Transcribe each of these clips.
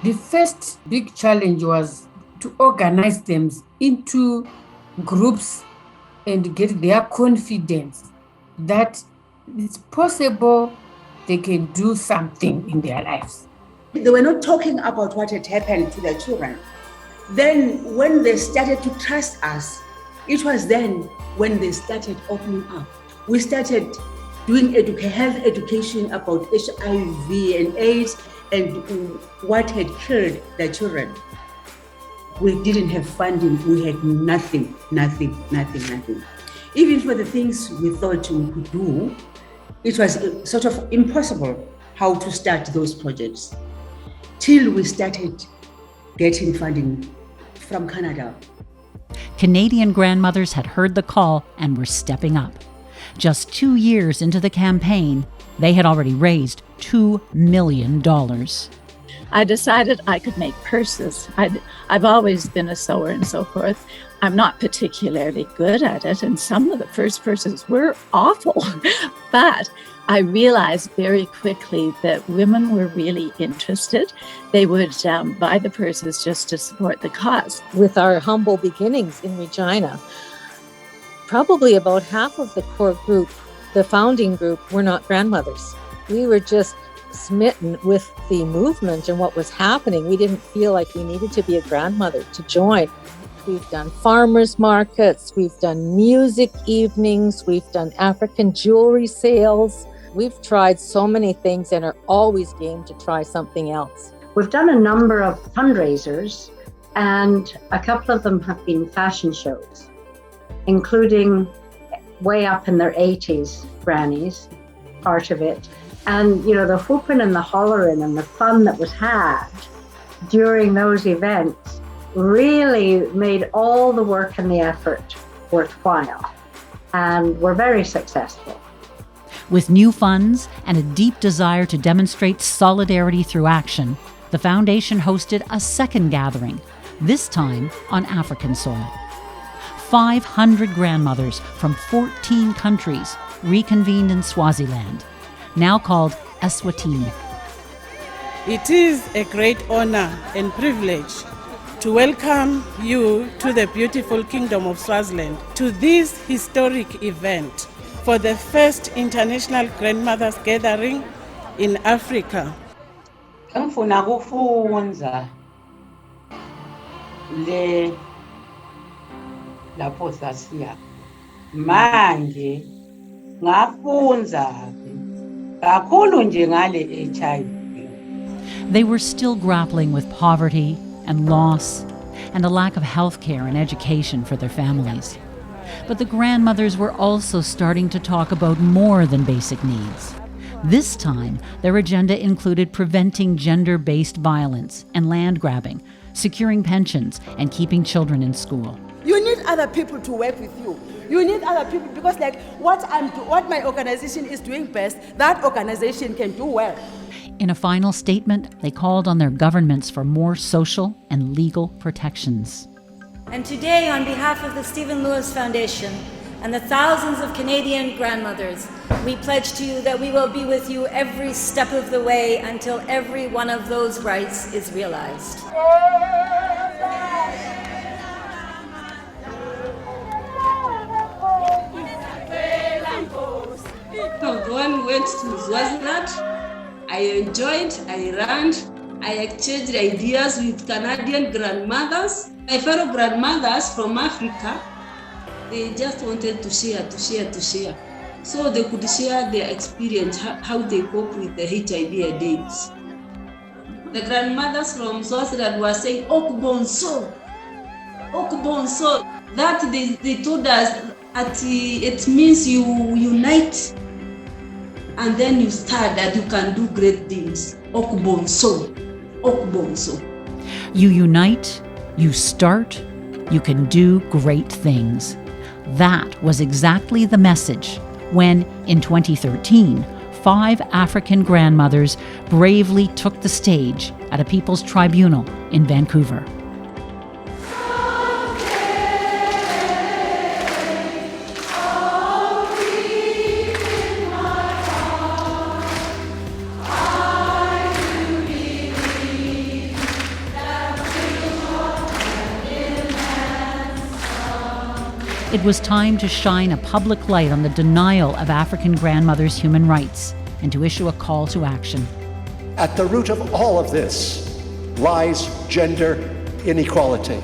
The first big challenge was to organize them into groups and get their confidence that it's possible they can do something in their lives. They were not talking about what had happened to their children. Then when they started to trust us, it was then when they started opening up. We started doing health education about HIV and AIDS and what had killed their children. We didn't have funding. We had nothing. Even for the things we thought we could do, it was sort of impossible how to start those projects till we started getting funding from Canada. Canadian grandmothers had heard the call and were stepping up. Just 2 years into the campaign, they had already raised $2 million. I decided I could make purses. I've always been a sewer and so forth. I'm not particularly good at it, and some of the first purses were awful. But I realized very quickly that women were really interested. They would buy the purses just to support the cause. With our humble beginnings in Regina, probably about half of the core group, the founding group, were not grandmothers. We were just smitten with the movement and what was happening. We didn't feel like we needed to be a grandmother to join. We've done farmers markets, we've done music evenings, we've done African jewelry sales. We've tried so many things and are always game to try something else. We've done a number of fundraisers, and a couple of them have been fashion shows, including way up in their 80s grannies, part of it. And, the whooping and the hollering and the fun that was had during those events really made all the work and the effort worthwhile. And we're very successful. With new funds and a deep desire to demonstrate solidarity through action, the foundation hosted a second gathering, this time on African soil. 500 grandmothers from 14 countries reconvened in Swaziland, now called Eswatini. It is a great honor and privilege to welcome you to the beautiful Kingdom of Swaziland to this historic event for the first International Grandmothers Gathering in Africa. Ngifuna kufunza lapho sasiya manje ngafunza kakhulu nje ngale HIV. They were still grappling with poverty and loss and a lack of health care and education for their families. But the grandmothers were also starting to talk about more than basic needs. This time, their agenda included preventing gender-based violence and land grabbing, securing pensions, and keeping children in school. You need other people to work with you. You need other people because what my organization is doing best, that organization can do well. In a final statement, they called on their governments for more social and legal protections. And today, on behalf of the Stephen Lewis Foundation and the thousands of Canadian grandmothers, we pledge to you that we will be with you every step of the way until every one of those rights is realized. One went to Swaziland. I enjoyed, I ran, I exchanged ideas with Canadian grandmothers. My fellow grandmothers from Africa, they just wanted to share. So they could share their experience, how they cope with the HIV and AIDS. The grandmothers from Swaziland were saying, Okbonso. That they told us it means you unite and then you start that you can do great things. Okbonso. You unite, you start, you can do great things. That was exactly the message when, in 2013, 5 African grandmothers bravely took the stage at a People's Tribunal in Vancouver. It was time to shine a public light on the denial of African grandmothers' human rights and to issue a call to action. At the root of all of this lies gender inequality.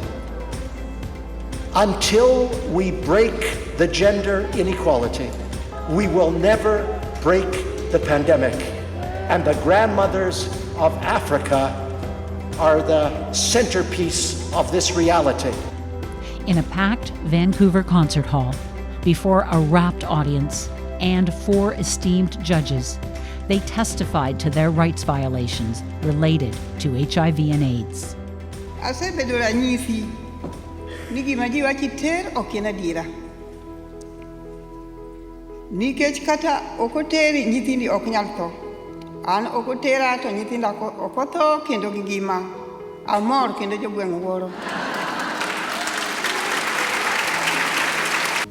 Until we break the gender inequality, we will never break the pandemic. And the grandmothers of Africa are the centerpiece of this reality. In a packed Vancouver concert hall, before a rapt audience and 4 esteemed judges, they testified to their rights violations related to HIV and AIDS. Asebedo ranyisi ni gima ji wacho ter ok en adiera. Nikech kata ok oteri nyithindi ok nyal tho. An ok otera to nyithinda ok otho kendo gi ngima. Amor kendo jogweng' wuoro.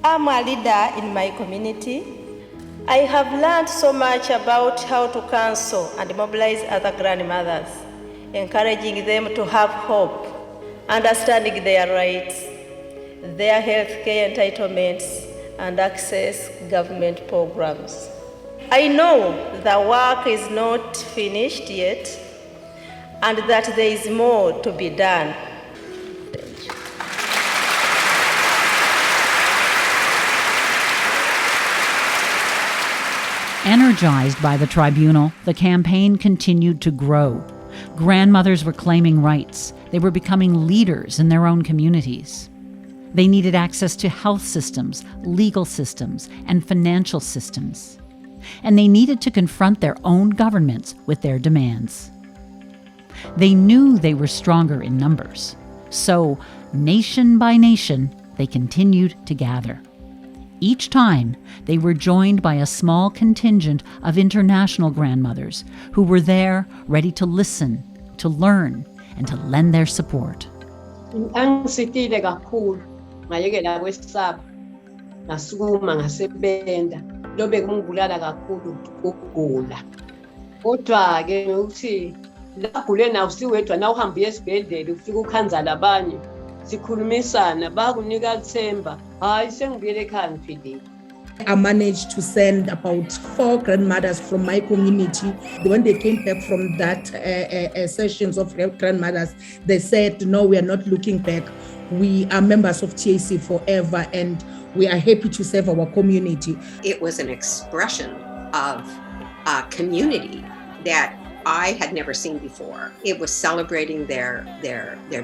I'm a leader in my community. I have learned so much about how to counsel and mobilize other grandmothers, encouraging them to have hope, understanding their rights, their healthcare entitlements, and access government programs. I know the work is not finished yet, and that there is more to be done. Energized by the tribunal, the campaign continued to grow. Grandmothers were claiming rights. They were becoming leaders in their own communities. They needed access to health systems, legal systems, and financial systems. And they needed to confront their own governments with their demands. They knew they were stronger in numbers. So, nation by nation, they continued to gather. Each time, they were joined by a small contingent of international grandmothers who were there ready to listen, to learn, and to lend their support. Angisitile kakhulu ngayekela kwesaba ngasukuma ngasebenda lobe kungibulala kakhulu ukugula kodwa ke ukuthi lagule nawo siwedwa na uhamba esibhedlela ufika ukhanza labanye sikhulumisana bakunika themba hayi sengibuyele ekhaya ngiphilile. I managed to send about 4 grandmothers from my community. When they came back from that sessions of grandmothers, they said, no, we are not looking back. We are members of TAC forever, and we are happy to serve our community. It was an expression of a community that I had never seen before. It was celebrating their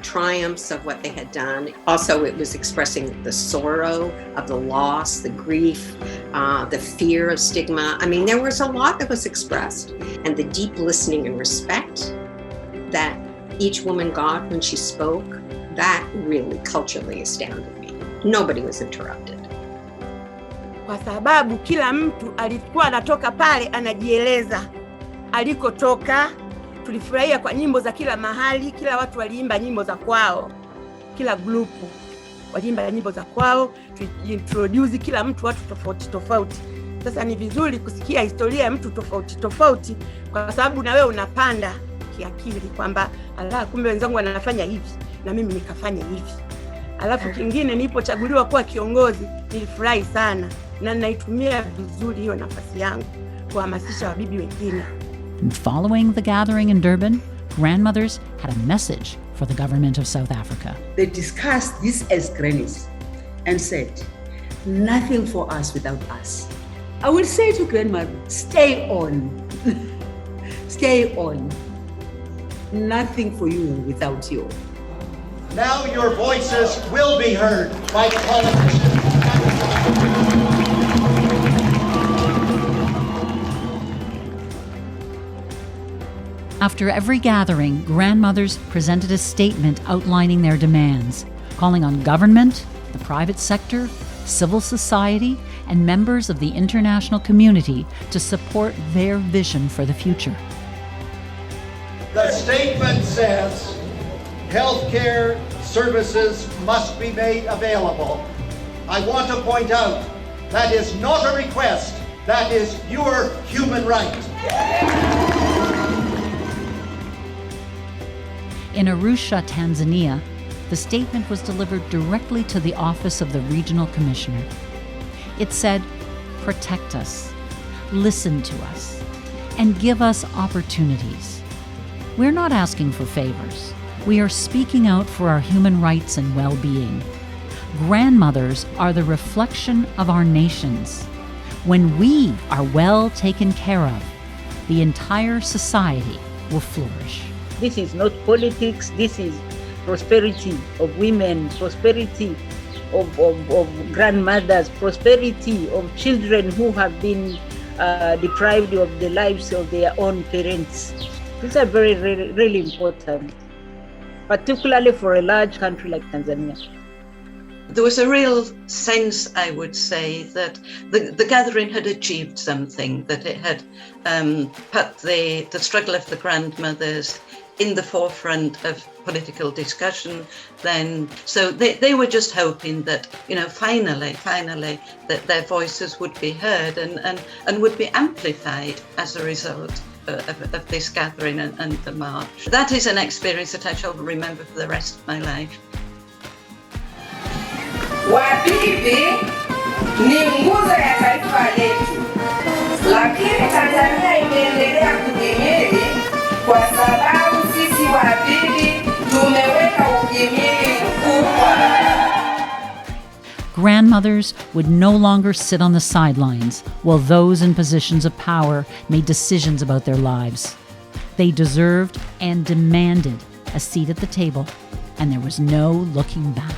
triumphs of what they had done. Also, it was expressing the sorrow of the loss, the grief, the fear of stigma. I mean, there was a lot that was expressed, and the deep listening and respect that each woman got when she spoke, that really culturally astounded me. Nobody was interrupted. Kwa sababu kila mtu alikuwa anatoka pale anajieleza alikotoka. Tulifurahia kwa nyimbo za kila mahali, kila watu waliimba nyimbo za kwao, kila grupu waliimba nyimbo za kwao, tuintroduce kila mtu watu tofauti tofauti. Sasa ni vizuri kusikia historia ya mtu tofauti tofauti, kwa sababu na wewe unapanda kiakili kwamba ala, kumbe wenzangu wanafanya hivi na mimi nikafanya hivi. Alafu kingine, nilipochaguliwa kuwa kiongozi nilifurahi sana na naitumia vizuri hiyo nafasi yangu kuhamasisha wabibi wengine. Following the gathering in Durban, grandmothers had a message for the government of South Africa. They discussed this as grannies and said, nothing for us without us. I will say to grandma, stay on. Stay on. Nothing for you without you. Now your voices will be heard by politicians. After every gathering, grandmothers presented a statement outlining their demands, calling on government, the private sector, civil society, and members of the international community to support their vision for the future. The statement says, healthcare services must be made available. I want to point out that is not a request, that is your human right. In Arusha, Tanzania, The statement was delivered directly to the office of the regional commissioner. It said, "Protect us, listen to us, and give us opportunities. We're not asking for favors. We are speaking out for our human rights and well-being. Grandmothers are the reflection of our nations. When we are well taken care of, the entire society will flourish." This is not politics, this is prosperity of women, prosperity of grandmothers, prosperity of children who have been deprived of the lives of their own parents. These are very, really important, particularly for a large country like Tanzania. There was a real sense, I would say, that the gathering had achieved something, that it had put the struggle of the grandmothers in the forefront of political discussion then. So they were just hoping that, finally, that their voices would be heard and would be amplified as a result of this gathering and the march. That is an experience that I shall remember for the rest of my life. Wabibi ni nguzo ya taifa letu, lakini Tanzania imeendelea kuhimili kwa sababu sisi Wabibi tumeweka uhimili mkubwa. Grandmothers would no longer sit on the sidelines while those in positions of power made decisions about their lives. They deserved and demanded a seat at the table, and there was no looking back.